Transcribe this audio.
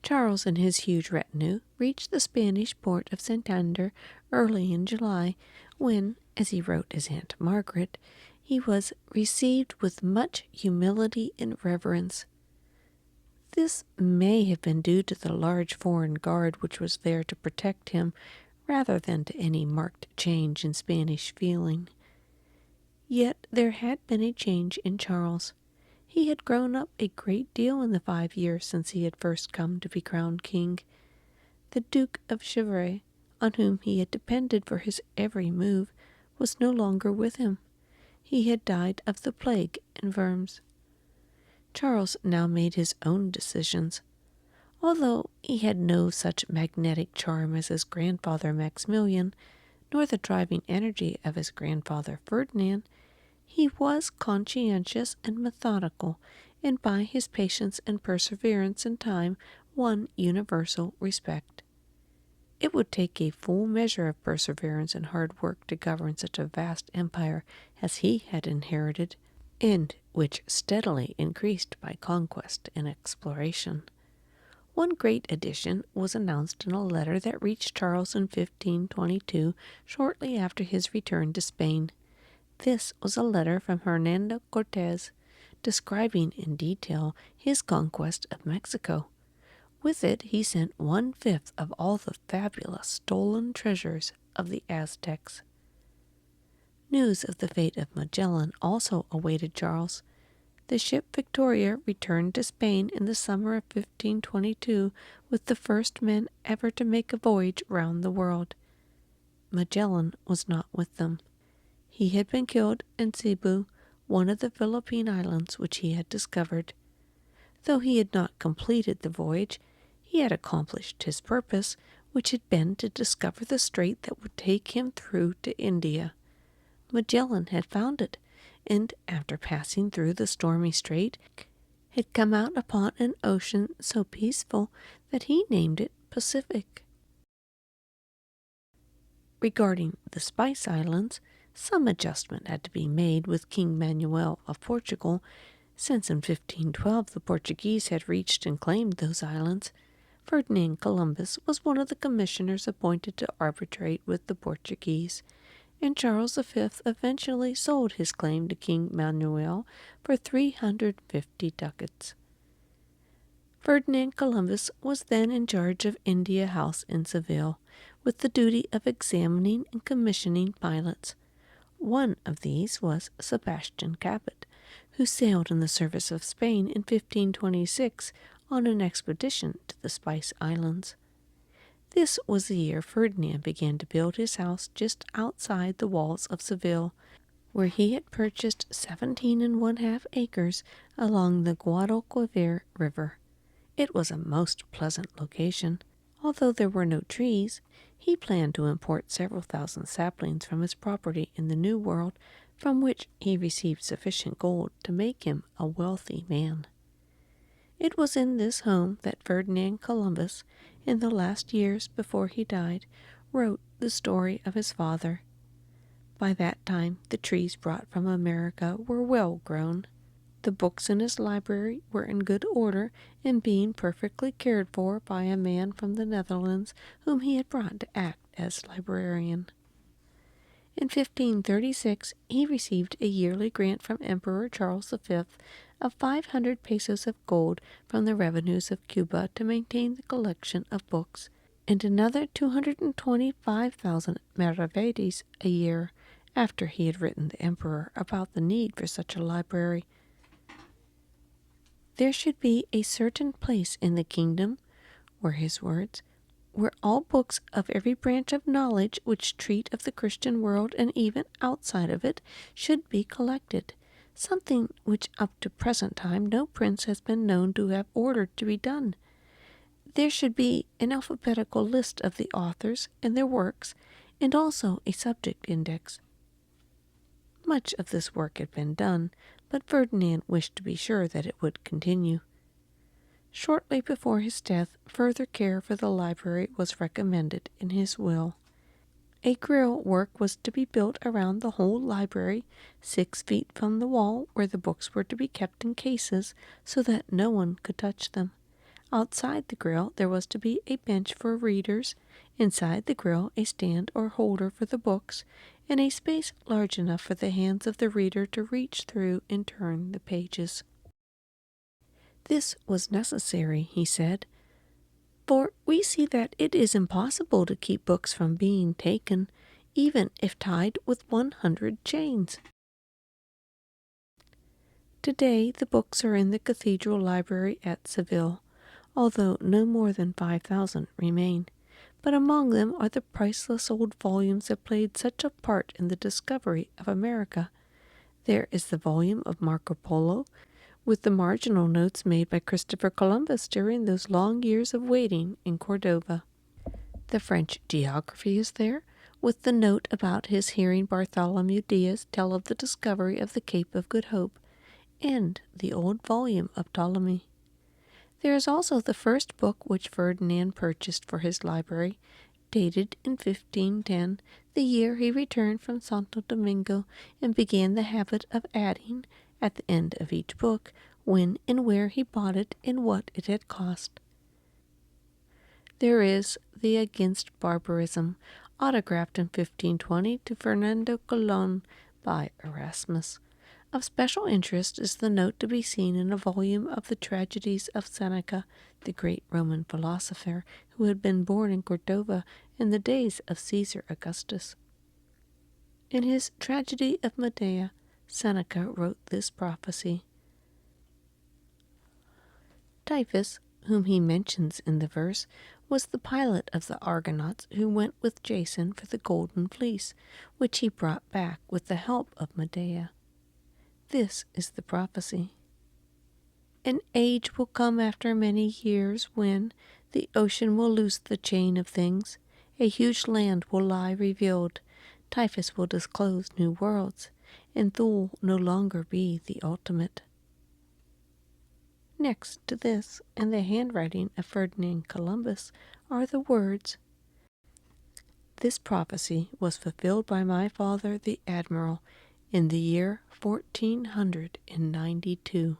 Charles and his huge retinue reached the Spanish port of Santander early in July, when, as he wrote his Aunt Margaret, he was received with much humility and reverence. This may have been due to the large foreign guard which was there to protect him, rather than to any marked change in Spanish feeling. Yet there had been a change in Charles. He had grown up a great deal in the 5 years since he had first come to be crowned king. The Duke of Chevreuse, on whom he had depended for his every move, was no longer with him. He had died of the plague in Worms. Charles now made his own decisions. Although he had no such magnetic charm as his grandfather Maximilian, nor the driving energy of his grandfather Ferdinand, he was conscientious and methodical, and by his patience and perseverance in time won universal respect. It would take a full measure of perseverance and hard work to govern such a vast empire as he had inherited, and which steadily increased by conquest and exploration. One great addition was announced in a letter that reached Charles in 1522, shortly after his return to Spain. This was a letter from Hernando Cortés, describing in detail his conquest of Mexico. With it he sent 1/5 of all the fabulous stolen treasures of the Aztecs. News of the fate of Magellan also awaited Charles. The ship Victoria returned to Spain in the summer of 1522 with the first men ever to make a voyage round the world. Magellan was not with them. He had been killed in Cebu, one of the Philippine islands which he had discovered. Though he had not completed the voyage, he had accomplished his purpose, which had been to discover the strait that would take him through to India. Magellan had found it, and after passing through the stormy strait, had come out upon an ocean so peaceful that he named it Pacific. Regarding the Spice Islands, some adjustment had to be made with King Manuel of Portugal, since in 1512 the Portuguese had reached and claimed those islands. Ferdinand Columbus was one of the commissioners appointed to arbitrate with the Portuguese, and Charles V eventually sold his claim to King Manuel for 350 ducats. Ferdinand Columbus was then in charge of India House in Seville, with the duty of examining and commissioning pilots. One of these was Sebastian Cabot, who sailed in the service of Spain in 1526 on an expedition to the Spice Islands. This was the year Ferdinand began to build his house just outside the walls of Seville, where he had purchased 17½ acres along the Guadalquivir River. It was a most pleasant location. Although there were no trees, he planned to import several thousand saplings from his property in the New World, from which he received sufficient gold to make him a wealthy man. It was in this home that Ferdinand Columbus, in the last years before he died, wrote the story of his father. By that time the trees brought from America were well grown. The books in his library were in good order and being perfectly cared for by a man from the Netherlands whom he had brought to act as librarian. In 1536 he received a yearly grant from Emperor Charles V of 500 pesos of gold from the revenues of Cuba to maintain the collection of books, and another 225,000 maravedis a year, after he had written the emperor about the need for such a library. There should be a certain place in the kingdom, were his words, where all books of every branch of knowledge which treat of the Christian world and even outside of it should be collected, something which up to present time no prince has been known to have ordered to be done. There should be an alphabetical list of the authors and their works, and also a subject index. Much of this work had been done, but Ferdinand wished to be sure that it would continue. Shortly before his death, further care for the library was recommended in his will. A grill work was to be built around the whole library, 6 feet from the wall where the books were to be kept in cases, so that no one could touch them. Outside the grill there was to be a bench for readers, inside the grill a stand or holder for the books, and a space large enough for the hands of the reader to reach through and turn the pages. This was necessary, he said, for we see that it is impossible to keep books from being taken, even if tied with 100 chains. Today the books are in the cathedral library at Seville, although no more than 5,000 remain. But among them are the priceless old volumes that played such a part in the discovery of America. There is the volume of Marco Polo, with the marginal notes made by Christopher Columbus during those long years of waiting in Cordova. The French geography is there, with the note about his hearing Bartholomew Diaz tell of the discovery of the Cape of Good Hope, and the old volume of Ptolemy. There is also the first book which Ferdinand purchased for his library, dated in 1510, the year he returned from Santo Domingo, and began the habit of adding, at the end of each book, when and where he bought it and what it had cost. There is the Against Barbarism, autographed in 1520 to Fernando Colon by Erasmus. Of special interest is the note to be seen in a volume of the Tragedies of Seneca, the great Roman philosopher who had been born in Cordova in the days of Caesar Augustus. In his Tragedy of Medea, Seneca wrote this prophecy. Typhus, whom he mentions in the verse, was the pilot of the Argonauts who went with Jason for the golden fleece, which he brought back with the help of Medea. This is the prophecy. An age will come after many years when the ocean will loose the chain of things, a huge land will lie revealed, Typhus will disclose new worlds, and Thule no longer be the ultimate. Next to this, in the handwriting of Ferdinand Columbus, are the words, "This prophecy was fulfilled by my father the admiral in the year 1492.